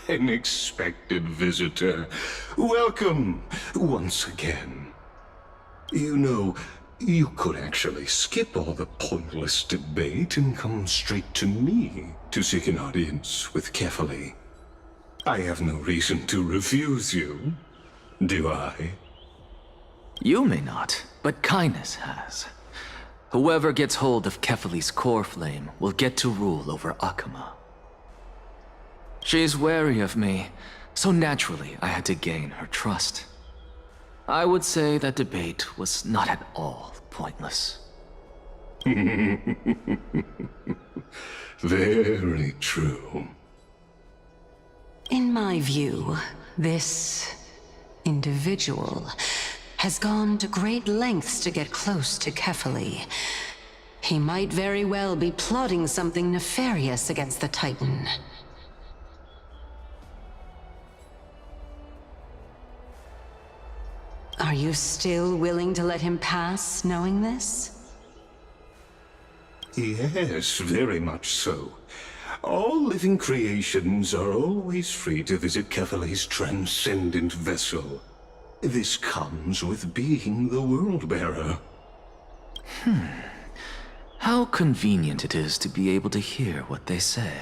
An expected visitor. Welcome once again. You know, you could actually skip all the pointless debate and come straight to me to seek an audience with Kefali. I have no reason to refuse you, do I? You may not, but kindness has. Whoever gets hold of Kefali's core flame will get to rule over Akama. She's wary of me, so naturally I had to gain her trust. I would say that debate was not at all pointless. Very true. In my view, this individual has gone to great lengths to get close to Kefali. He might very well be plotting something nefarious against the Titan. Are you still willing to let him pass, knowing this? Yes, very much so. All living creations are always free to visit Kefali's transcendent vessel. This comes with being the World-Bearer. How convenient it is to be able to hear what they say.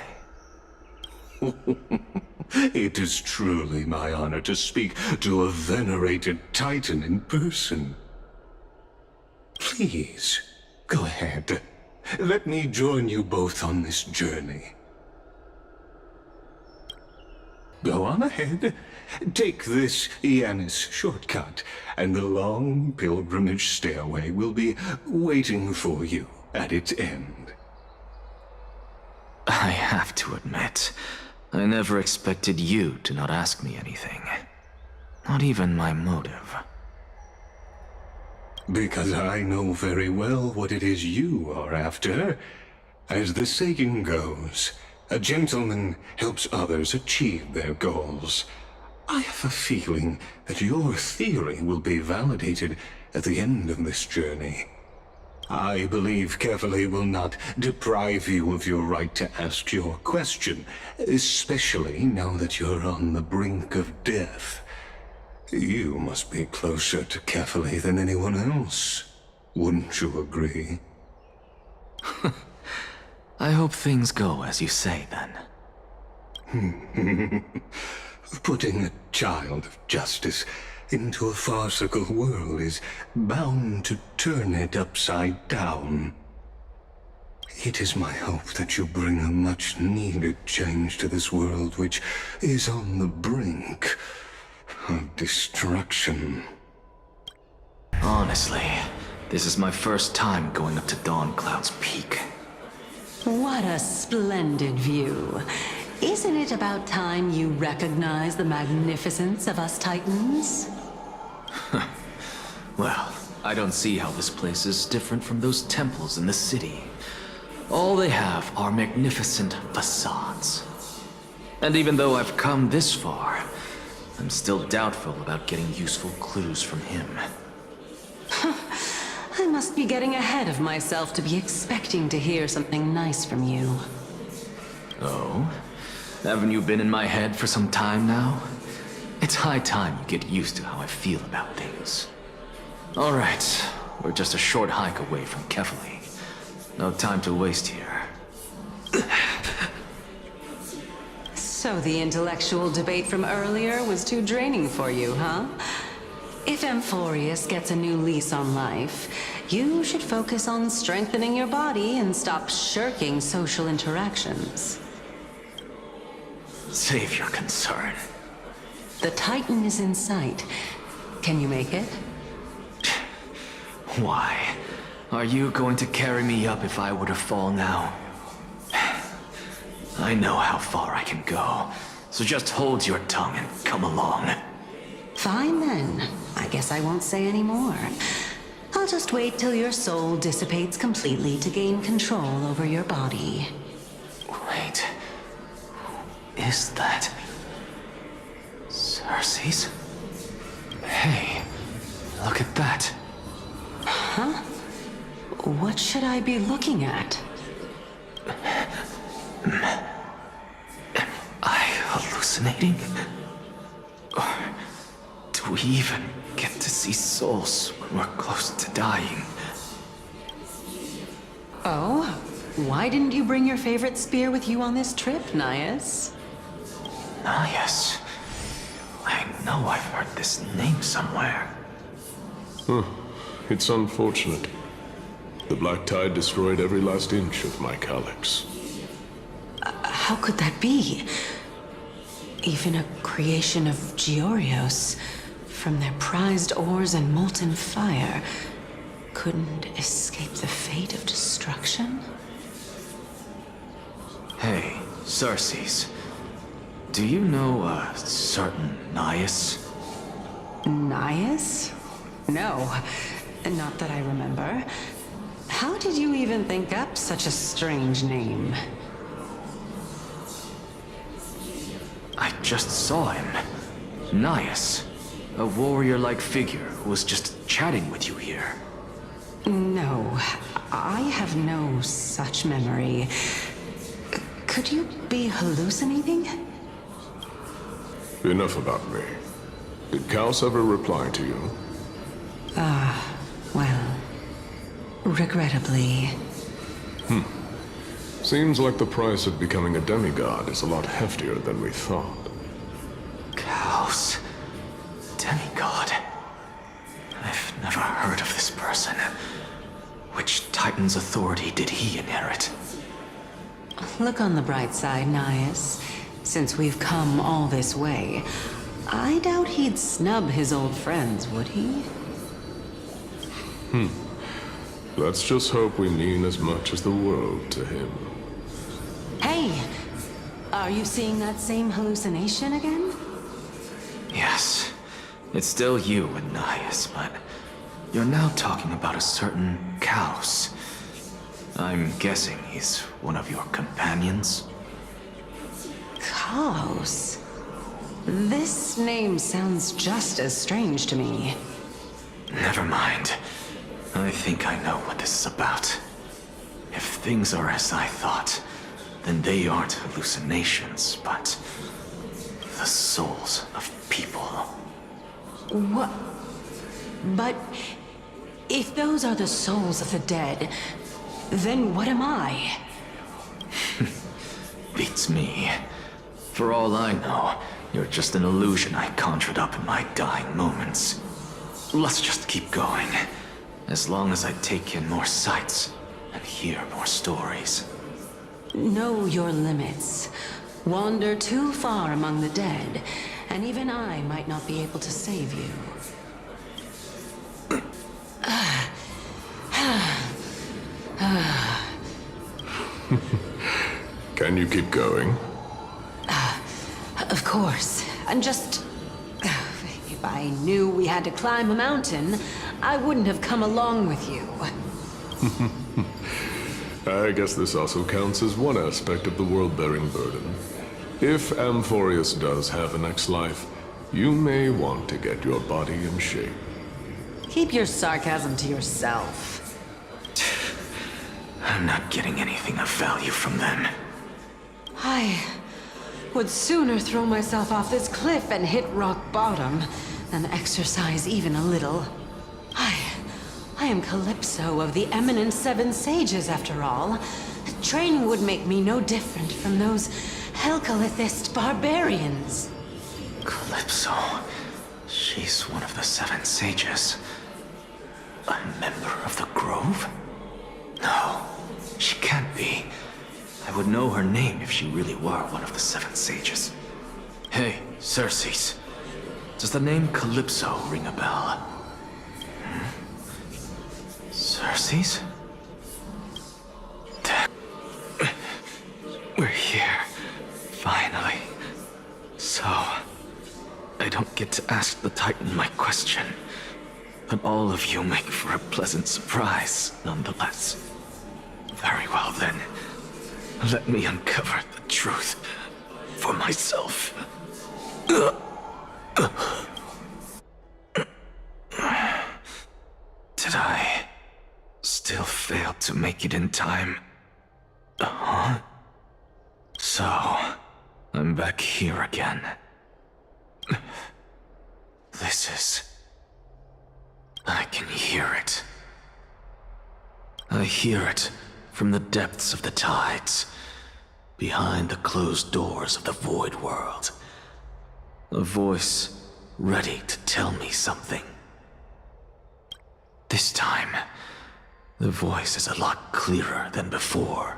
It is truly my honor to speak to a venerated Titan in person. Please, go ahead. Let me join you both on this journey. Go on ahead. Take this Yanis shortcut, and the long pilgrimage stairway will be waiting for you at its end. I have to admit, I never expected you to not ask me anything. Not even my motive. Because I know very well what it is you are after. As the saying goes, a gentleman helps others achieve their goals. I have a feeling that your theory will be validated at the end of this journey. I believe Kefali will not deprive you of your right to ask your question, especially now that you're on the brink of death. You must be closer to Kefali than anyone else. Wouldn't you agree? I hope things go as you say, then. Putting a child of justice into a farcical world is bound to turn it upside down. It is my hope that you bring a much-needed change to this world which is on the brink of destruction. Honestly, this is my first time going up to Dawn Cloud's peak. What a splendid view. Isn't it about time you recognize the magnificence of us Titans? Well, I don't see how this place is different from those temples in the city. All they have are magnificent facades. And even though I've come this far, I'm still doubtful about getting useful clues from him. I must be getting ahead of myself to be expecting to hear something nice from you. Oh? Haven't you been in my head for some time now? It's high time you get used to how I feel about things. Alright, we're just a short hike away from Kefali. No time to waste here. So the intellectual debate from earlier was too draining for you, huh? If Amphorius gets a new lease on life, you should focus on strengthening your body and stop shirking social interactions. Save your concern. The Titan is in sight. Can you make it? Why? Are you going to carry me up if I were to fall now? I know how far I can go, so just hold your tongue and come along. Fine then. I guess I won't say any more. I'll just wait till your soul dissipates completely to gain control over your body. Wait. Who is that? Cersei's? Hey, look at that. Huh? What should I be looking at? Am I hallucinating? hallucinating? Or do we even get to see souls when we're close to dying? Oh? Why didn't you bring your favorite spear with you on this trip, Nias? Ah, yes. I know I've heard this name somewhere. It's unfortunate. The Black Tide destroyed every last inch of my calyx. How could that be? Even a creation of Georios, from their prized ores and molten fire, couldn't escape the fate of destruction? Hey, Xerxes. Do you know a certain Nias? Nias? No, not that I remember. How did you even think up such a strange name? I just saw him. Nias. A warrior-like figure who was just chatting with you here. No, I have no such memory. Could you be hallucinating? Enough about me. Did Kaos ever reply to you? Well, regrettably. Seems like the price of becoming a demigod is a lot heftier than we thought. Chaos. Demigod. I've never heard of this person. Which Titan's authority did he inherit? Look on the bright side, Nias. Since we've come all this way, I doubt he'd snub his old friends, would he? Let's just hope we mean as much as the world to him. Hey! Are you seeing that same hallucination again? Yes. It's still you and Nias, but you're now talking about a certain Chaos. I'm guessing he's one of your companions? Chaos? This name sounds just as strange to me. Never mind. I think I know what this is about. If things are as I thought, then they aren't hallucinations, but the souls of people. What? But if those are the souls of the dead, then what am I? Beats me. For all I know, you're just an illusion I conjured up in my dying moments. Let's just keep going. As long as I take in more sights and hear more stories. Know your limits. Wander too far among the dead, and even I might not be able to save you. Can you keep going? Of course. I'm just... If I knew we had to climb a mountain, I wouldn't have come along with you. I guess this also counts as one aspect of the world-bearing burden. If Amphorius does have a next life, you may want to get your body in shape. Keep your sarcasm to yourself. I'm not getting anything of value from them. I would sooner throw myself off this cliff and hit rock bottom than exercise even a little. I am Calypso of the eminent Seven Sages, after all. Training would make me no different from those Helcalithist barbarians. Calypso. She's one of the Seven Sages. A member of the Grove? No, she can't be. I would know her name if she really were one of the Seven Sages. Hey, Xerxes. Does the name Calypso ring a bell? Xerxes? We're here. Finally. So, I don't get to ask the Titan my question. But all of you make for a pleasant surprise, nonetheless. Very well then. Let me uncover the truth for myself. Did I still fail to make it in time? Huh? So, I'm I'm back here again. This is... I can hear it. I hear it from the depths of the tides, behind the closed doors of the void world. A voice ready to tell me something. This time, the voice is a lot clearer than before.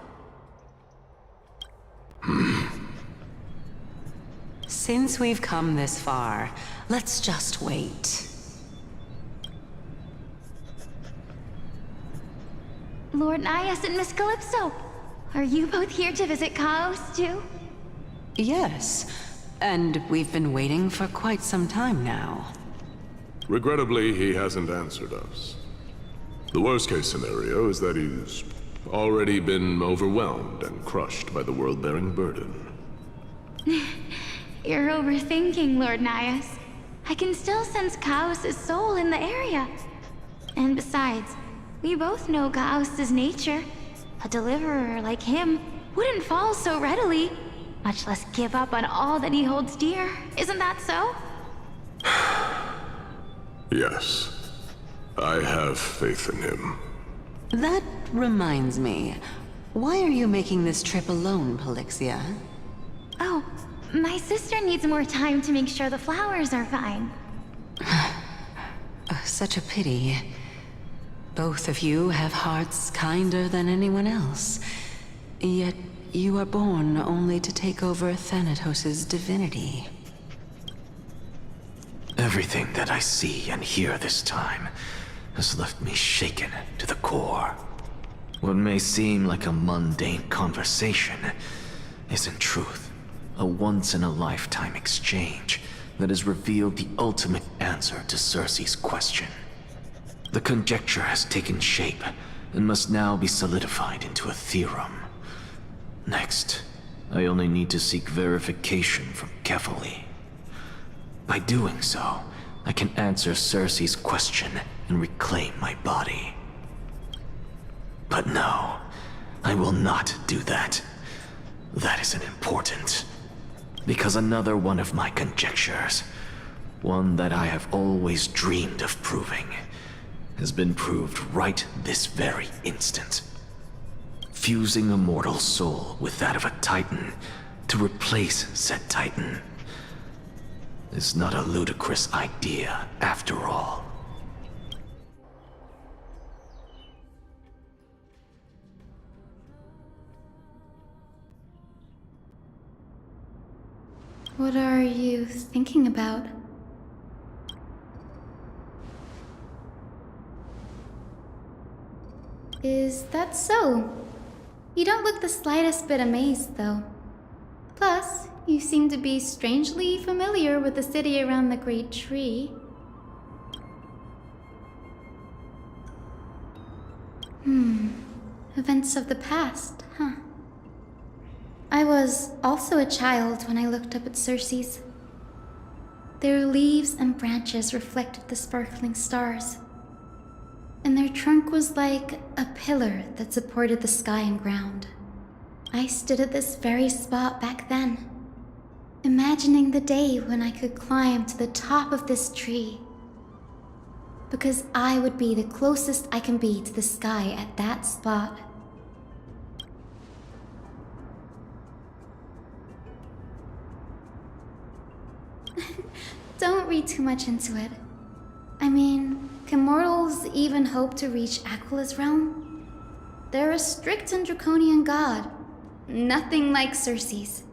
Since we've come this far, let's just wait. Lord Nias and Miss Calypso, are you both here to visit Chaos too? Yes, and we've been waiting for quite some time now. Regrettably, he hasn't answered us. The worst-case scenario is that he's already been overwhelmed and crushed by the world-bearing burden. You're overthinking, Lord Nias. I can still sense Chaos' soul in the area. And besides, we both know Chaos' nature. A deliverer like him wouldn't fall so readily, much less give up on all that he holds dear. Isn't that so? Yes. I have faith in him. That reminds me. Why are you making this trip alone, Polixia? Oh, my sister needs more time to make sure the flowers are fine. Such a pity. Both of you have hearts kinder than anyone else. Yet you are born only to take over Thanatos' divinity. Everything that I see and hear this time has left me shaken to the core. What may seem like a mundane conversation is in truth a once-in-a-lifetime exchange that has revealed the ultimate answer to Circe's question. The conjecture has taken shape and must now be solidified into a theorem. Next, I only need to seek verification from Kefali. By doing so, I can answer Circe's question and reclaim my body. But no, I will not do that. That isn't important. Because another one of my conjectures, one that I have always dreamed of proving, has been proved right this very instant. Fusing a mortal soul with that of a Titan to replace said Titan is not a ludicrous idea after all. What are you thinking about? Is that so? You don't look the slightest bit amazed, though. Plus, you seem to be strangely familiar with the city around the Great Tree. Events of the past, huh? I was also a child when I looked up at Circe's. Their leaves and branches reflected the sparkling stars, and their trunk was like a pillar that supported the sky and ground. I stood at this very spot back then, imagining the day when I could climb to the top of this tree, because I would be the closest I can be to the sky at that spot. Don't read too much into it. I mean, can mortals even hope to reach Aquila's realm? They're a strict and draconian god. Nothing like Circe's.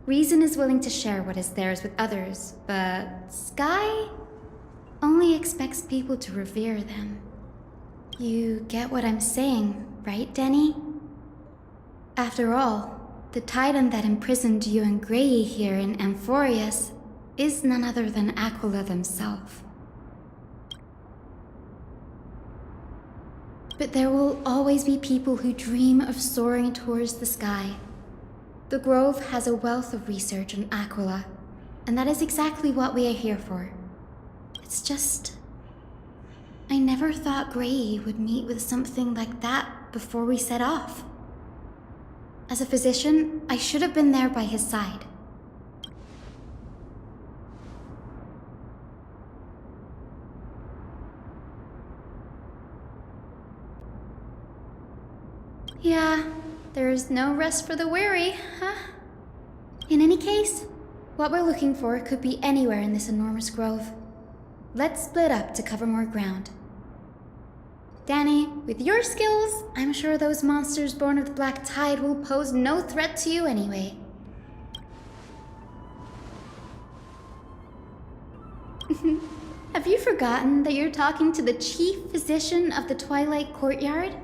Reason is willing to share what is theirs with others, but Sky only expects people to revere them. You get what I'm saying, right, Denny? After all, the titan that imprisoned you and Grey here in Amphorius is none other than Aquila themselves. But there will always be people who dream of soaring towards the sky. The Grove has a wealth of research on Aquila, and that is exactly what we are here for. It's just... I never thought Grey would meet with something like that before we set off. As a physician, I should have been there by his side, Yeah, there's no rest for the weary, huh? In any case, what we're looking for could be anywhere in this enormous grove. Let's split up to cover more ground. Danny, with your skills, I'm sure those monsters born of the Black Tide will pose no threat to you anyway. Have you forgotten that you're talking to the chief physician of the Twilight Courtyard?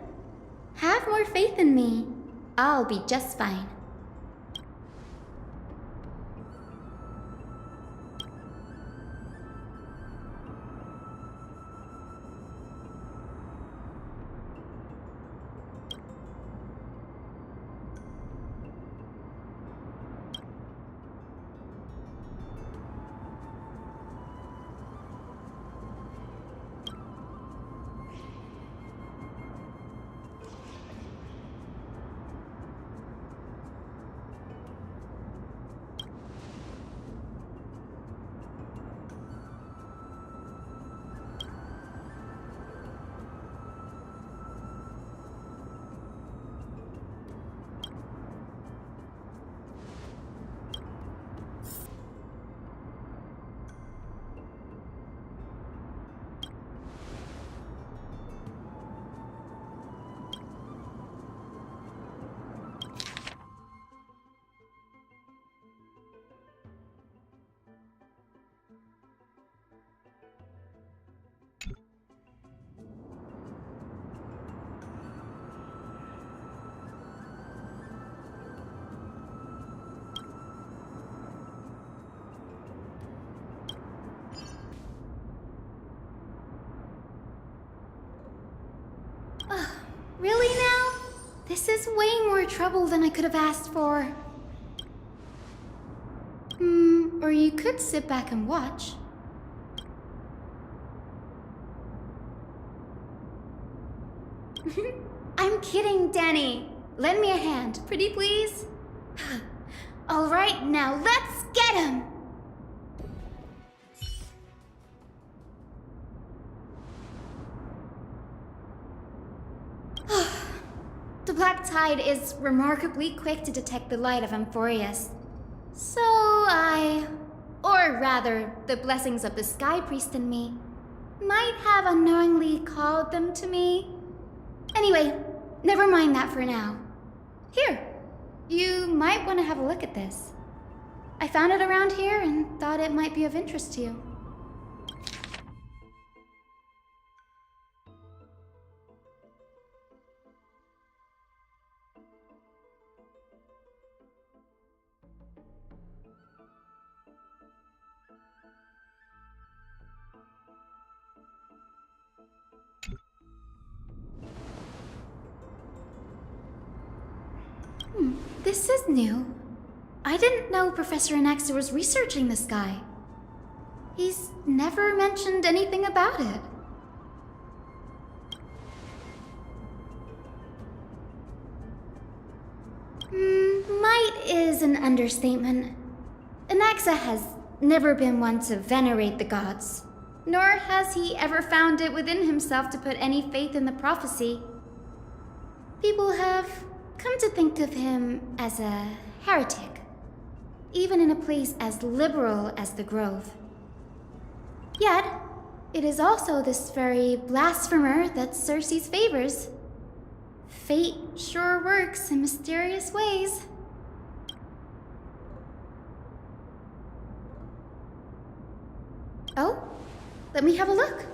Have more faith in me. I'll be just fine. Really now? This is way more trouble than I could have asked for. Or you could sit back and watch. I'm kidding, Danny. Lend me a hand, pretty please? All right, now let's get him! The Black Tide is remarkably quick to detect the light of Amphorius. So or rather, the blessings of the Sky Priest in me, might have unknowingly called them to me. Anyway, never mind that for now. Here, you might want to have a look at this. I found it around here and thought it might be of interest to you. This is new. I didn't know Professor ANAXA was researching the sky. He's never mentioned anything about it. Might is an understatement. ANAXA has never been one to venerate the gods, nor has he ever found it within himself to put any faith in the prophecy. People have come to think of him as a heretic, even in a place as liberal as the Grove. Yet, it is also this very blasphemer that Circe's favors. Fate sure works in mysterious ways. Oh, let me have a look.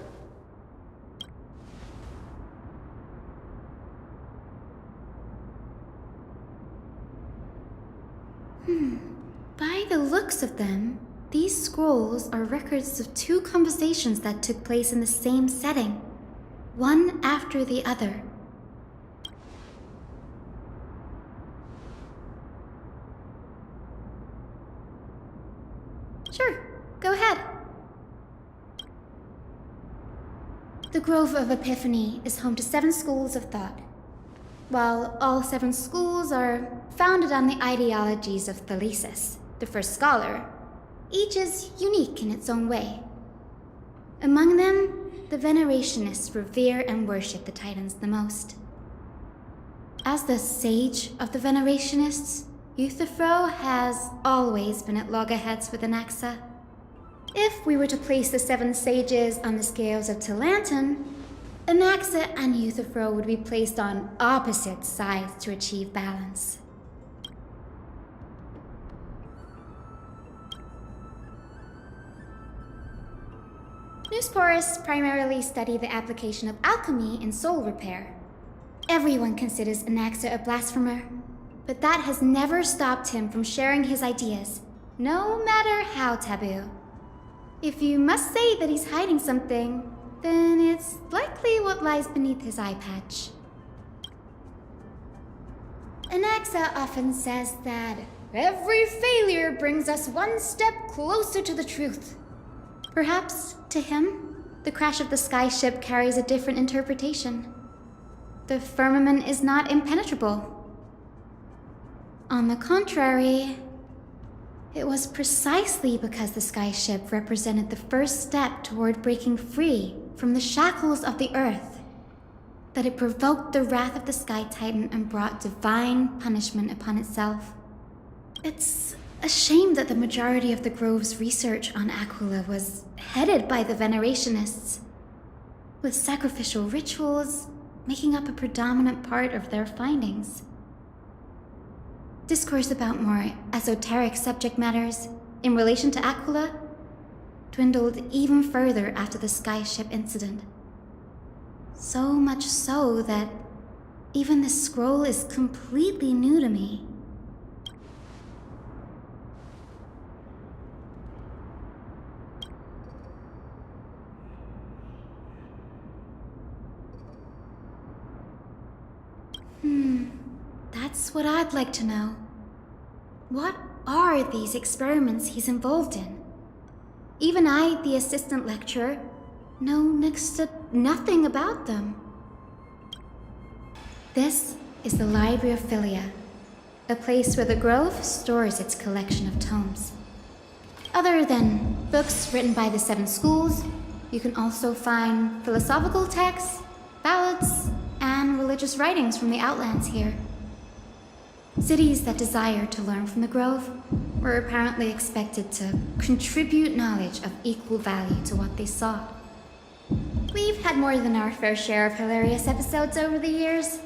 By the looks of them, these scrolls are records of two conversations that took place in the same setting, one after the other. Sure, go ahead. The Grove of Epiphany is home to 7 schools of thought. While all 7 schools are founded on the ideologies of Thalesis, the first scholar, each is unique in its own way. Among them, the Venerationists revere and worship the Titans the most. As the sage of the Venerationists, Euthyphro has always been at loggerheads with ANAXA. If we were to place the 7 sages on the scales of Talanton, ANAXA and Euthyphro would be placed on opposite sides to achieve balance. Newsporists primarily study the application of alchemy in soul repair. Everyone considers ANAXA a blasphemer, but that has never stopped him from sharing his ideas, no matter how taboo. If you must say that he's hiding something, then it's likely what lies beneath his eye patch. ANAXA often says that every failure brings us one step closer to the truth. Perhaps, to him, the crash of the skyship carries a different interpretation. The firmament is not impenetrable. On the contrary, it was precisely because the skyship represented the first step toward breaking free from the shackles of the earth that it provoked the wrath of the Sky Titan and brought divine punishment upon itself. It's a shame that the majority of the Grove's research on Aquila was headed by the Venerationists, with sacrificial rituals making up a predominant part of their findings. Discourse about more esoteric subject matters in relation to Aquila dwindled even further after the skyship incident. So much so that even this scroll is completely new to me. That's what I'd like to know. What are these experiments he's involved in? Even I, the assistant lecturer, know next to nothing about them. This is the Library of Philia, a place where the Grove stores its collection of tomes. Other than books written by the 7 schools, you can also find philosophical texts, ballads, and religious writings from the Outlands here. Cities that desire to learn from the Grove were apparently expected to contribute knowledge of equal value to what they sought. We've had more than our fair share of hilarious episodes over the years.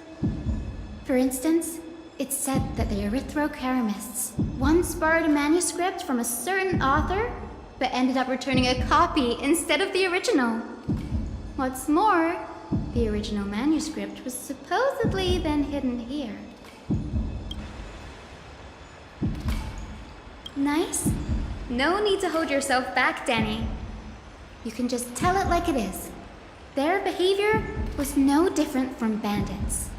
For instance, it's said that the Erythrocheramists once borrowed a manuscript from a certain author, but ended up returning a copy instead of the original. What's more, the original manuscript was supposedly then hidden here. Nice? No need to hold yourself back, Danny. You can just tell it like it is. Their behavior was no different from bandits.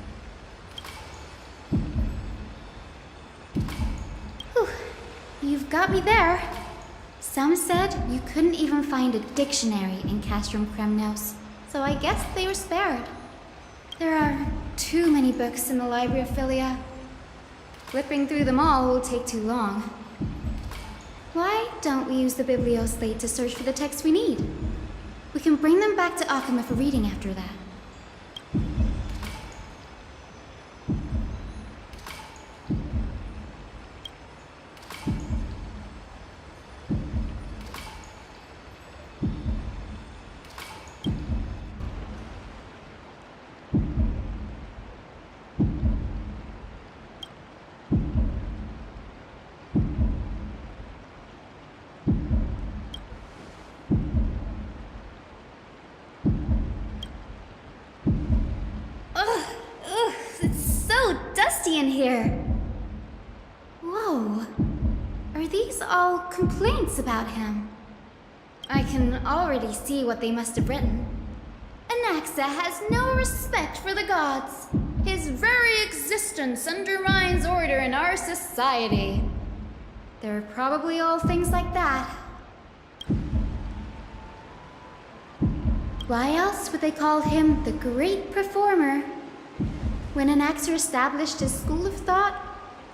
Whew, you've got me there. Some said you couldn't even find a dictionary in Castrum Kremnos, so I guess they were spared. There are too many books in the Library of Philia. Flipping through them all will take too long. Why don't we use the biblioslate to search for the texts we need? We can bring them back to Akama for reading after that. In here. Whoa. Are these all complaints about him? I can already see what they must have written. ANAXA has no respect for the gods. His very existence undermines order in our society. They're probably all things like that. Why else would they call him the Great Performer? When ANAXA established his school of thought,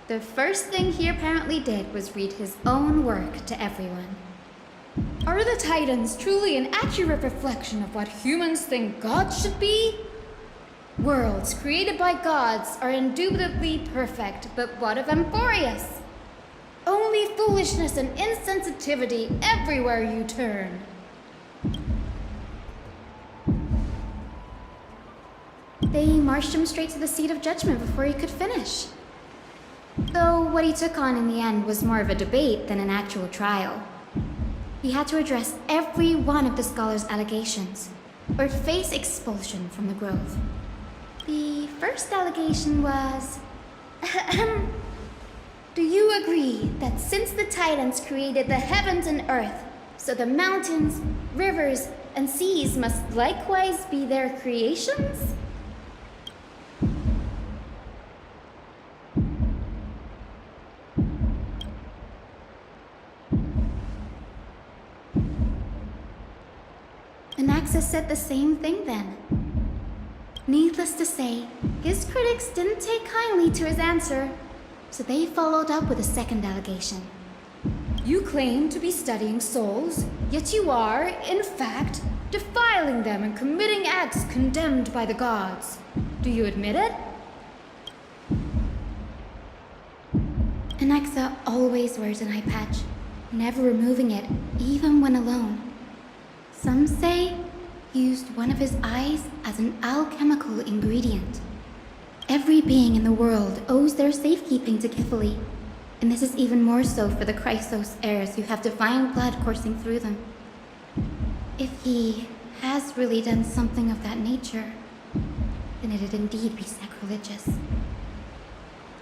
the first thing he apparently did was read his own work to everyone. Are the Titans truly an accurate reflection of what humans think gods should be? Worlds created by gods are indubitably perfect, but what of Amphorius? Only foolishness and insensitivity everywhere you turn. They marched him straight to the seat of judgment before he could finish. Though what he took on in the end was more of a debate than an actual trial. He had to address every one of the scholar's allegations, or face expulsion from the Grove. The first allegation was... Do you agree that since the Titans created the heavens and earth, so the mountains, rivers, and seas must likewise be their creations? ANAXA said the same thing then. Needless to say, his critics didn't take kindly to his answer, so they followed up with a second allegation. You claim to be studying souls, yet you are, in fact, defiling them and committing acts condemned by the gods. Do you admit it? ANAXA always wears an eye patch, never removing it, even when alone. Some say he used one of his eyes as an alchemical ingredient. Every being in the world owes their safekeeping to Kifili, and this is even more so for the Chrysos heirs who have divine blood coursing through them. If he has really done something of that nature, then it'd indeed be sacrilegious.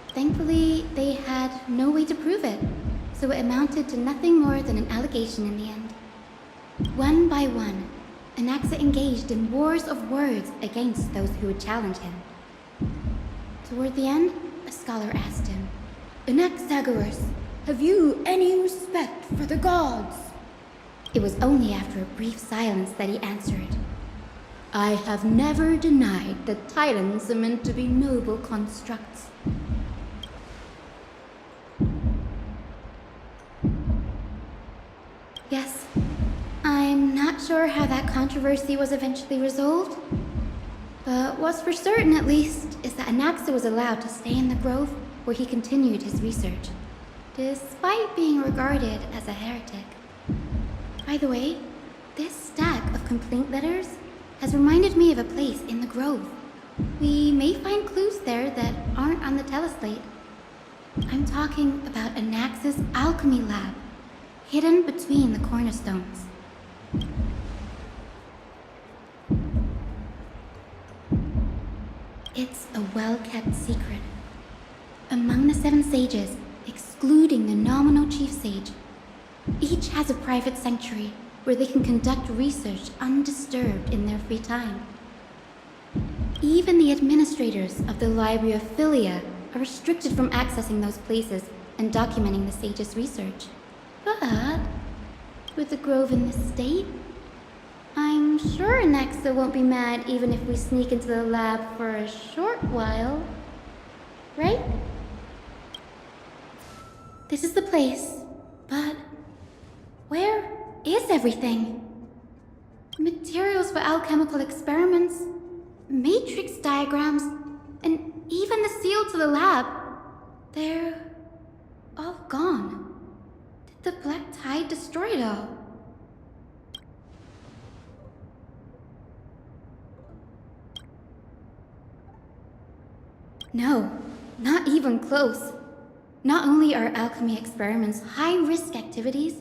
Thankfully, they had no way to prove it, so it amounted to nothing more than an allegation in the end. One by one, ANAXA engaged in wars of words against those who would challenge him. Toward the end, a scholar asked him, Anaxagoras, have you any respect for the gods? It was only after a brief silence that he answered, I have never denied that Titans are meant to be noble constructs. Yes, I'm not sure how that controversy was eventually resolved, but what's for certain at least is that ANAXA was allowed to stay in the grove where he continued his research, despite being regarded as a heretic. By the way, this stack of complaint letters has reminded me of a place in the grove. We may find clues there that aren't on the teleslate. I'm talking about ANAXA's alchemy lab, hidden between the cornerstones. It's a well-kept secret. Among the 7 sages, excluding the nominal chief sage, each has a private sanctuary where they can conduct research undisturbed in their free time. Even the administrators of the Library of Philia are restricted from accessing those places and documenting the sage's research. But with the grove in this state, I'm sure ANAXA won't be mad even if we sneak into the lab for a short while. Right? This is the place, but where is everything? Materials for alchemical experiments, matrix diagrams, and even the seal to the lab. They're all gone. Did the black tide destroy it all? No, not even close. Not only are alchemy experiments high-risk activities,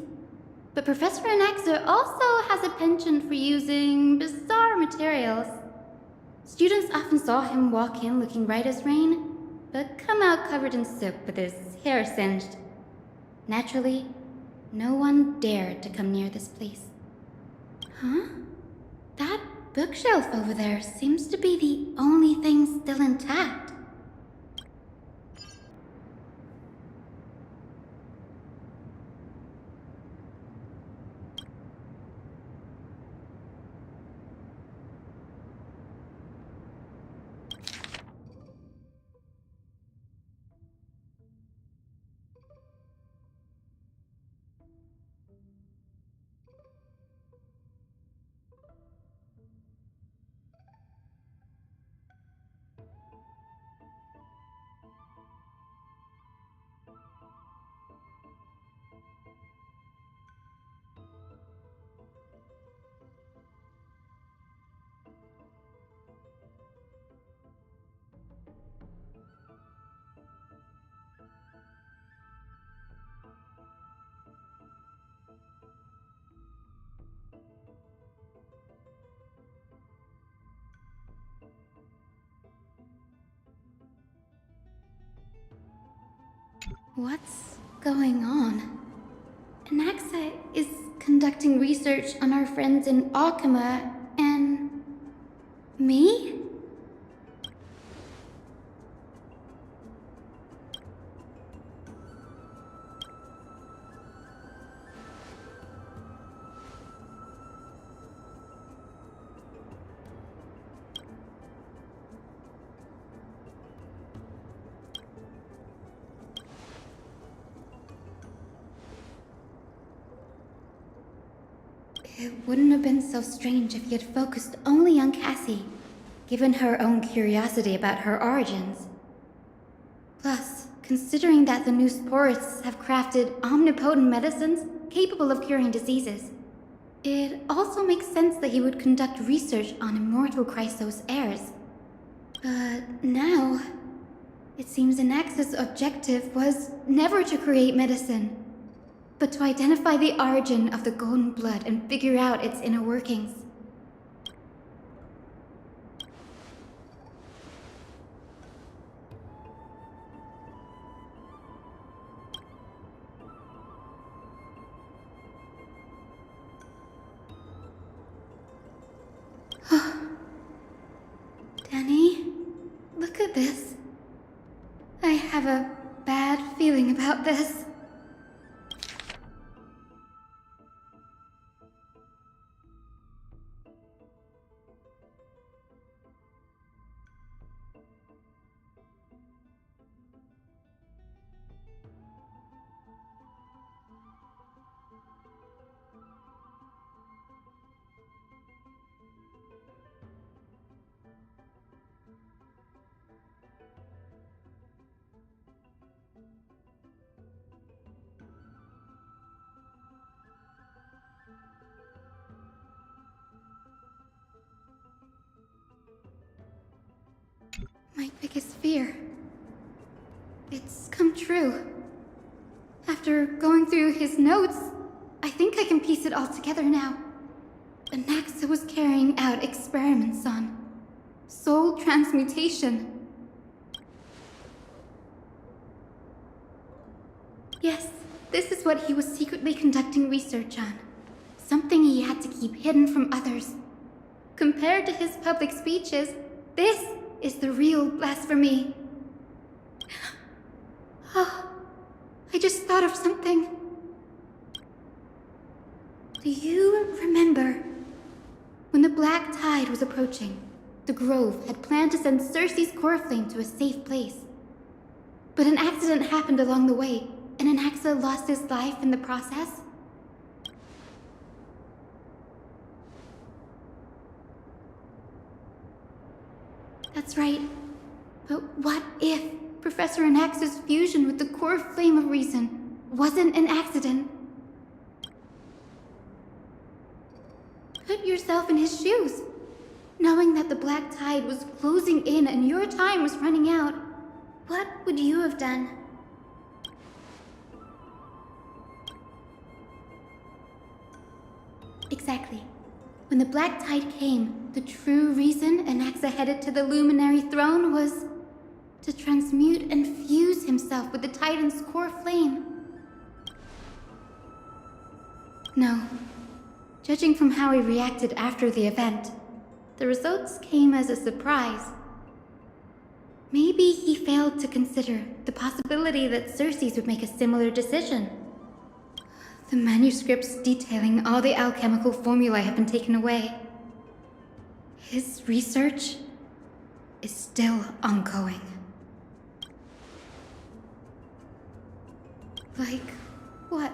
but Professor ANAXA also has a penchant for using bizarre materials. Students often saw him walk in looking right as rain, but come out covered in soot with his hair singed. Naturally, no one dared to come near this place. Huh? That bookshelf over there seems to be the only thing still intact. What's going on? ANAXA is conducting research on our friends in Alchema and... me? It wouldn't have been so strange if he had focused only on Cassie, given her own curiosity about her origins. Plus, considering that the new sporists have crafted omnipotent medicines capable of curing diseases, it also makes sense that he would conduct research on immortal Chrysos heirs. But now, it seems ANAXA's objective was never to create medicine, but to identify the origin of the golden blood and figure out its inner workings. Danny, look at this. I have a bad feeling about this. My biggest fear. It's come true. After going through his notes, I think I can piece it all together now. ANAXA was carrying out experiments on soul transmutation. Yes, this is what he was secretly conducting research on. Something he had to keep hidden from others. Compared to his public speeches, this is the real blasphemy. Oh, I just thought of something. Do you remember when the Black Tide was approaching? The Grove had planned to send Circe's core flame to a safe place. But an accident happened along the way, and ANAXA lost his life in the process? That's right. But what if Professor ANAXA's fusion with the core flame of reason wasn't an accident? Put yourself in his shoes. Knowing that the Black Tide was closing in and your time was running out, what would you have done? Exactly. When the Black Tide came, the true reason ANAXA headed to the Luminary Throne was to transmute and fuse himself with the Titan's core flame. No. Judging from how he reacted after the event, the results came as a surprise. Maybe he failed to consider the possibility that Circe's would make a similar decision. The manuscripts detailing all the alchemical formulae have been taken away. His research is still ongoing. Like, what?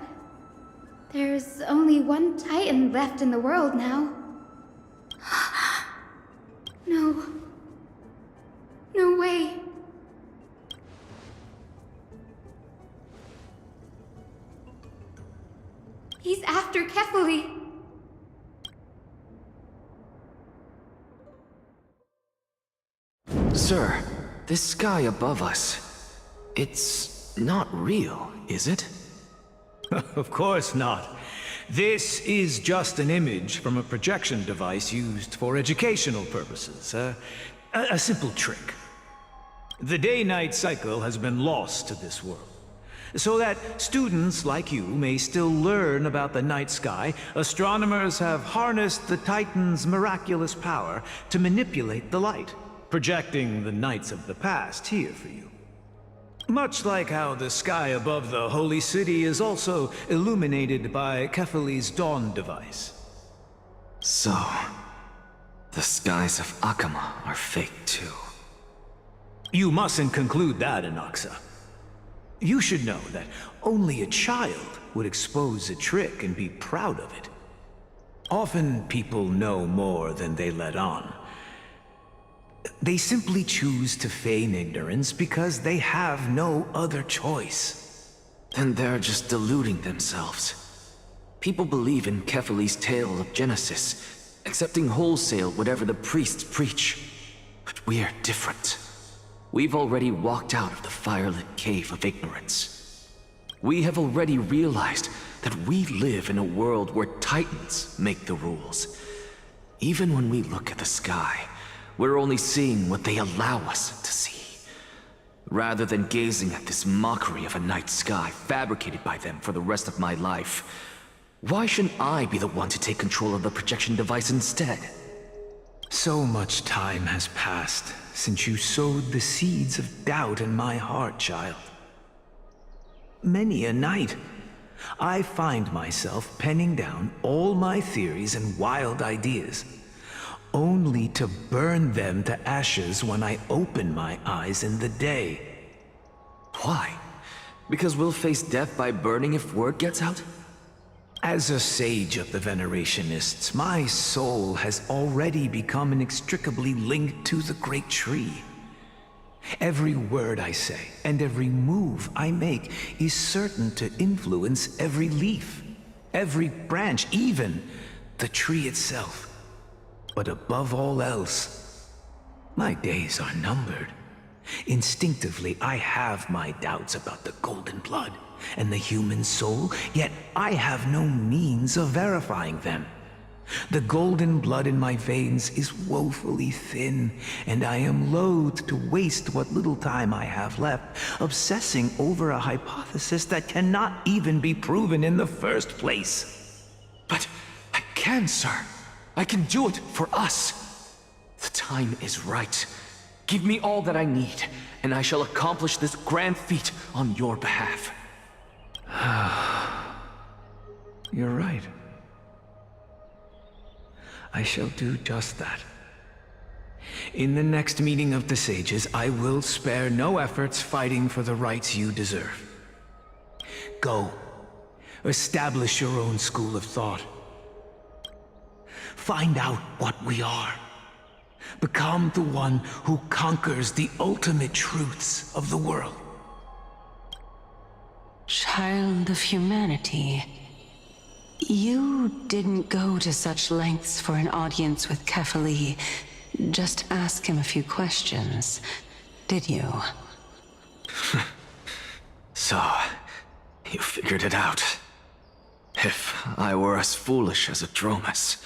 There's only one Titan left in the world now. No. No way. He's after Kefali. Sir, this sky above us, it's not real, is it? Of course not. This is just an image from a projection device used for educational purposes. A simple trick. The day-night cycle has been lost to this world. So that students like you may still learn about the night sky, astronomers have harnessed the Titan's miraculous power to manipulate the light, projecting the nights of the past here for you. Much like how the sky above the Holy City is also illuminated by Kefali's dawn device. So, the skies of Akama are fake too. You mustn't conclude that, ANAXA. You should know that only a child would expose a trick and be proud of it. Often people know more than they let on. They simply choose to feign ignorance because they have no other choice. Then they're just deluding themselves. People believe in Kefali's tale of Genesis, accepting wholesale whatever the priests preach. But we're different. We've already walked out of the firelit cave of ignorance. We have already realized that we live in a world where Titans make the rules. Even when we look at the sky, we're only seeing what they allow us to see. Rather than gazing at this mockery of a night sky fabricated by them for the rest of my life, why shouldn't I be the one to take control of the projection device instead? So much time has passed since you sowed the seeds of doubt in my heart, child. Many a night, I find myself penning down all my theories and wild ideas, only to burn them to ashes when I open my eyes in the day. Why? Because we'll face death by burning if word gets out? As a sage of the Venerationists, my soul has already become inextricably linked to the great tree. Every word I say and every move I make is certain to influence every leaf, every branch, even the tree itself. But above all else, my days are numbered. Instinctively, I have my doubts about the golden blood and the human soul, yet I have no means of verifying them. The golden blood in my veins is woefully thin, and I am loath to waste what little time I have left obsessing over a hypothesis that cannot even be proven in the first place. But I can, sir. I can do it for us. The time is right. Give me all that I need, and I shall accomplish this grand feat on your behalf. You're right. I shall do just that. In the next meeting of the sages, I will spare no efforts fighting for the rights you deserve. Go. Establish your own school of thought. Find out what we are. Become the one who conquers the ultimate truths of the world. Child of humanity, you didn't go to such lengths for an audience with Kefali. Just ask him a few questions, did you? So, you figured it out. If I were as foolish as a Dromus,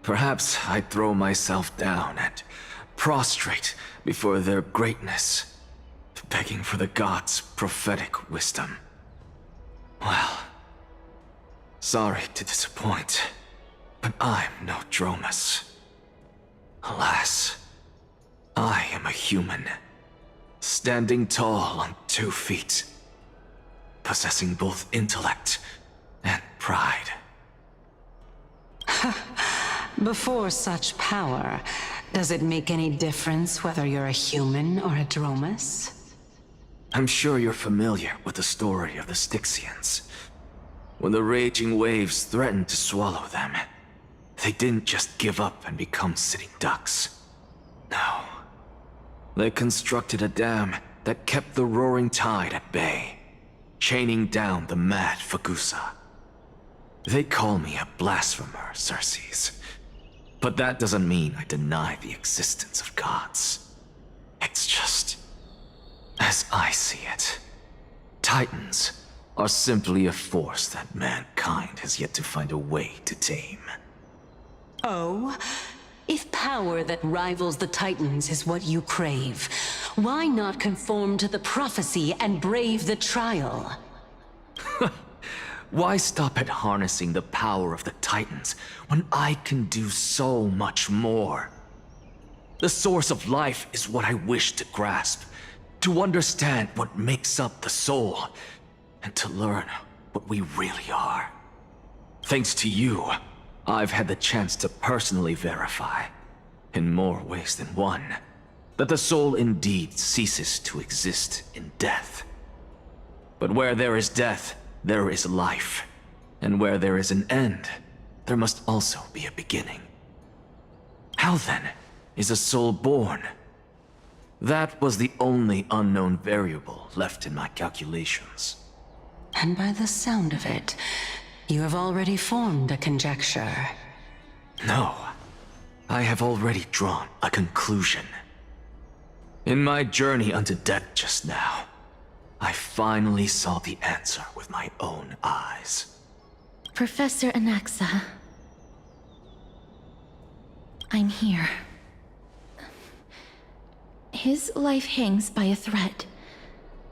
perhaps I'd throw myself down and prostrate before their greatness, begging for the gods' prophetic wisdom. Well, sorry to disappoint, but I'm no Dromus. Alas, I am a human, standing tall on 2 feet, possessing both intellect and pride. Before such power, does it make any difference whether you're a human or a Dromus? I'm sure you're familiar with the story of the Styxians. When the raging waves threatened to swallow them, they didn't just give up and become sitting ducks. No. They constructed a dam that kept the roaring tide at bay, chaining down the mad Fagusa. They call me a blasphemer, Xerxes. But that doesn't mean I deny the existence of gods. It's just, as I see it, Titans are simply a force that mankind has yet to find a way to tame. Oh? If power that rivals the Titans is what you crave, Why not conform to the prophecy and brave the trial? Why stop at harnessing the power of the Titans when I can do so much more? The source of life is what I wish to grasp, to understand what makes up the soul, and to learn what we really are. Thanks to you, I've had the chance to personally verify, in more ways than one, that the soul indeed ceases to exist in death. But where there is death, there is life. And where there is an end, there must also be a beginning. How then is a soul born? That was the only unknown variable left in my calculations. And by the sound of it, you have already formed a conjecture. No, I have already drawn a conclusion. In my journey unto death just now, I finally saw the answer with my own eyes. Professor ANAXA. I'm here. His life hangs by a thread.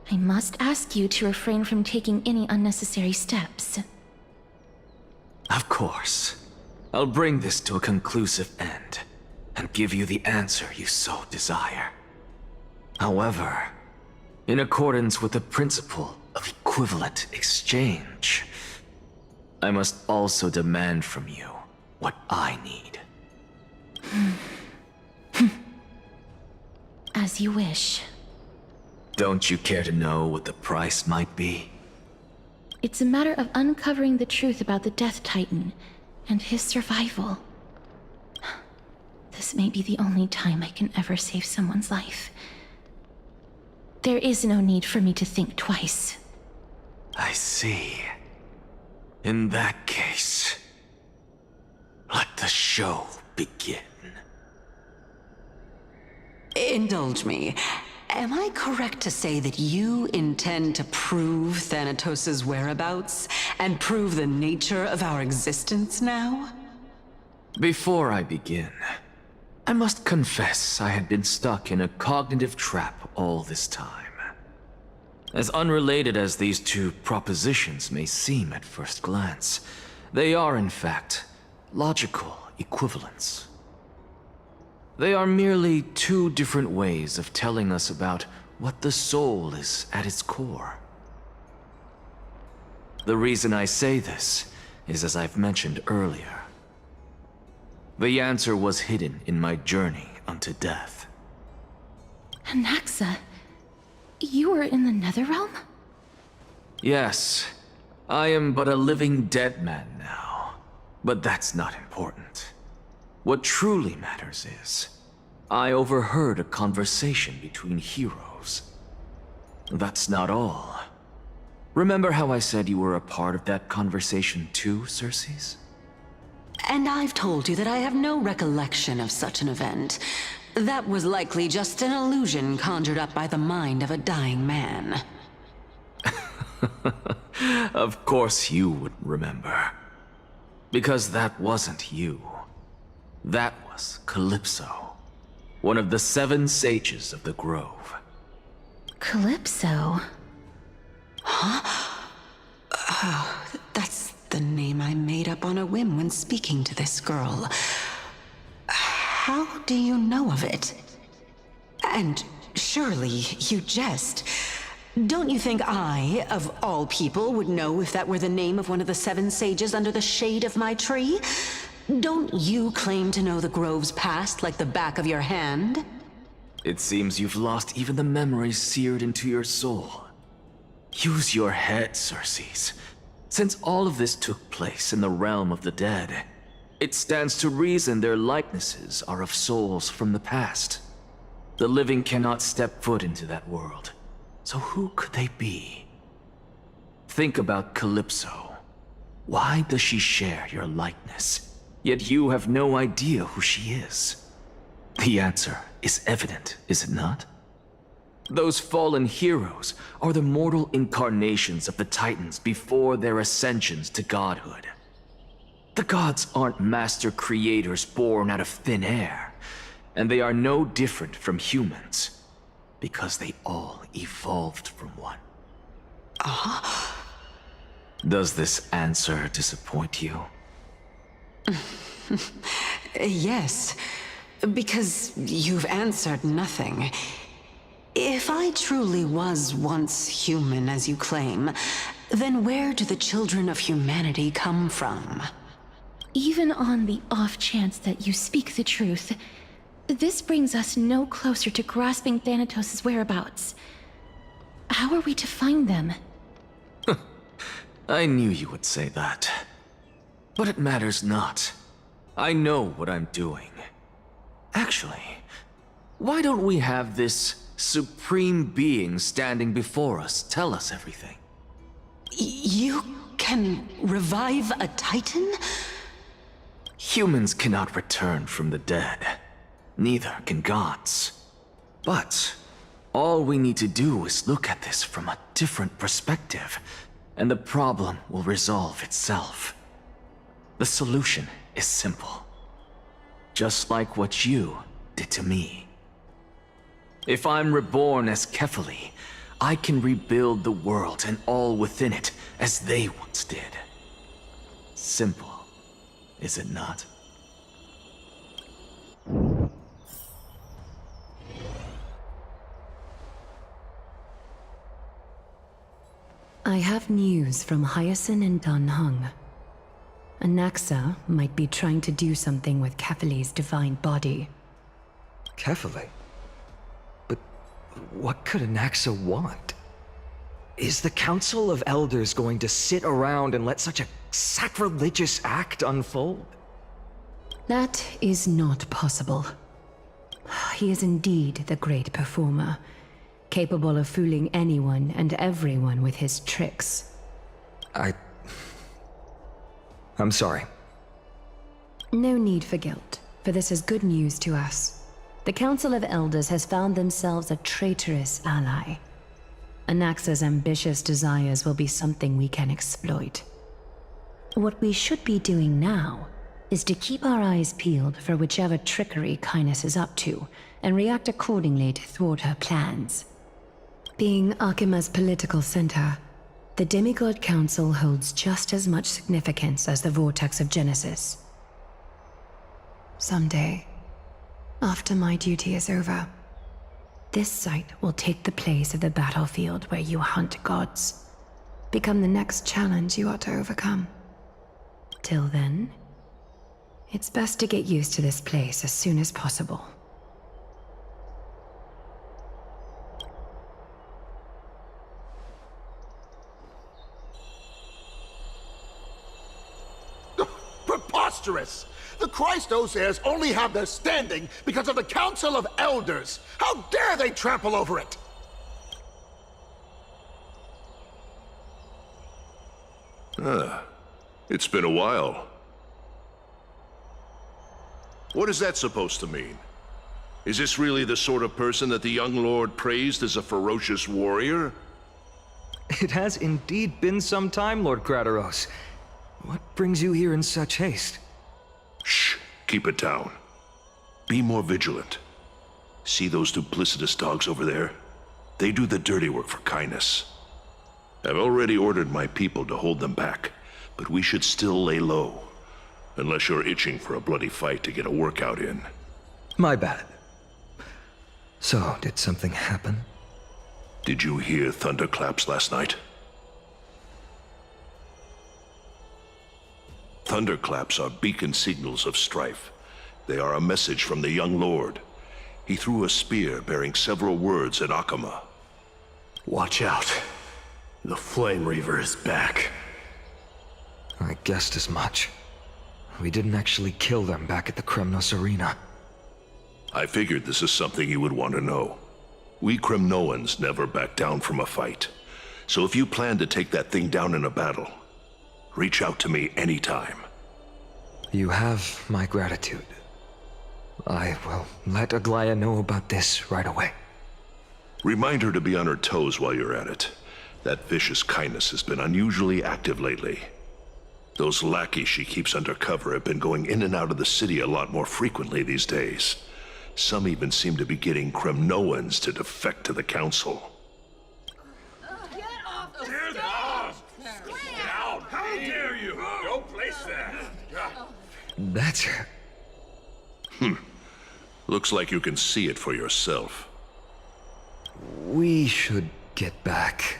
I must ask you to refrain from taking any unnecessary steps. Of course. I'll bring this to a conclusive end, and give you the answer you so desire. However, in accordance with the principle of equivalent exchange, I must also demand from you what I need. As you wish. Don't you care to know what the price might be? It's a matter of uncovering the truth about the Death Titan and his survival. This may be the only time I can ever save someone's life. There is no need for me to think twice. I see. In that case, let the show begin. Indulge me. Am I correct to say that you intend to prove Thanatos' whereabouts and prove the nature of our existence now? Before I begin, I must confess I had been stuck in a cognitive trap all this time. As unrelated as these two propositions may seem at first glance, they are in fact logical equivalents. They are merely two different ways of telling us about what the soul is at its core. The reason I say this is as I've mentioned earlier. The answer was hidden in my journey unto death. ANAXA, you were in the Netherrealm? Yes, I am but a living dead man now, but that's not important. What truly matters is, I overheard a conversation between heroes. That's not all. Remember how I said you were a part of that conversation too, Circes? And I've told you that I have no recollection of such an event. That was likely just an illusion conjured up by the mind of a dying man. Of course you wouldn't remember. Because that wasn't you. That was Calypso, one of the 7 sages of the Grove. Calypso? That's the name I made up on a whim when speaking to this girl. How do you know of it? And surely you jest. Don't you think I, of all people, would know if that were the name of one of the 7 sages under the shade of my tree? Don't you claim to know the Grove's past like the back of your hand? It seems you've lost even the memories seared into your soul. Use your head, Circes. Since all of this took place in the realm of the dead, it stands to reason their likenesses are of souls from the past. The living cannot step foot into that world, so who could they be? Think about Calypso. Why does she share your likeness, yet you have no idea who she is? The answer is evident, is it not? Those fallen heroes are the mortal incarnations of the Titans before their ascensions to godhood. The gods aren't master creators born out of thin air, and they are no different from humans. because they all evolved from one. Does this answer disappoint you? Yes, because you've answered nothing. If I truly was once human, as you claim, then where do the children of humanity come from? Even on the off chance that you speak the truth, this brings us no closer to grasping Thanatos' whereabouts. How are we to find them? I knew you would say that. But it matters not. I know what I'm doing. Actually, why don't we have this supreme being standing before us tell us everything? You can revive a Titan? Humans cannot return from the dead. Neither can gods. But all we need to do is look at this from a different perspective, and the problem will resolve itself. The solution is simple. Just like what you did to me. If I'm reborn as Kefali, I can rebuild the world and all within it as they once did. Simple, is it not? I have news from Hyacinth and Dan Heng. ANAXA might be trying to do something with Kefali's divine body. Kefali? But what could ANAXA want? Is the Council of Elders going to sit around and let such a sacrilegious act unfold? That is not possible. He is indeed the great performer, capable of fooling anyone and everyone with his tricks. I'm sorry. No need for guilt, for this is good news to us. The Council of Elders has found themselves a traitorous ally. ANAXA's ambitious desires will be something we can exploit. What we should be doing now is to keep our eyes peeled for whichever trickery Kynus is up to, and react accordingly to thwart her plans. Being Akima's political center, the Demigod Council holds just as much significance as the Vortex of Genesis. Someday, after my duty is over, this site will take the place of the battlefield where you hunt gods, become the next challenge you are to overcome. Till then, it's best to get used to this place as soon as possible. Preposterous! The Christos-heirs only have their standing because of the Council of Elders! How dare they trample over it! It's been a while. What is that supposed to mean? Is this really the sort of person that the young lord praised as a ferocious warrior? It has indeed been some time, Lord Krateros. What brings you here in such haste? Shh, keep it down. Be more vigilant. See those duplicitous dogs over there? They do the dirty work for Kynus. I've already ordered my people to hold them back, but we should still lay low. Unless you're itching for a bloody fight to get a workout in. My bad. So, did something happen? Did you hear thunderclaps last night? Thunderclaps are beacon signals of strife. They are a message from the young lord. He threw a spear bearing several words at Akama. Watch out. The Flame Reaver is back. I guessed as much. We didn't actually kill them back at the Kremnos Arena. I figured this is something you would want to know. We Kremnoans never back down from a fight. So if you plan to take that thing down in a battle, reach out to me anytime. You have my gratitude. I will let Aglaya know about this right away. Remind her to be on her toes while you're at it. That vicious Kynus has been unusually active lately. Those lackeys she keeps under cover have been going in and out of the city a lot more frequently these days. Some even seem to be getting Kremnoans to defect to the Council. How dare you! Don't place that! That's... Looks like you can see it for yourself. We should get back.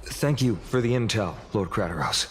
Thank you for the intel, Lord Crateros.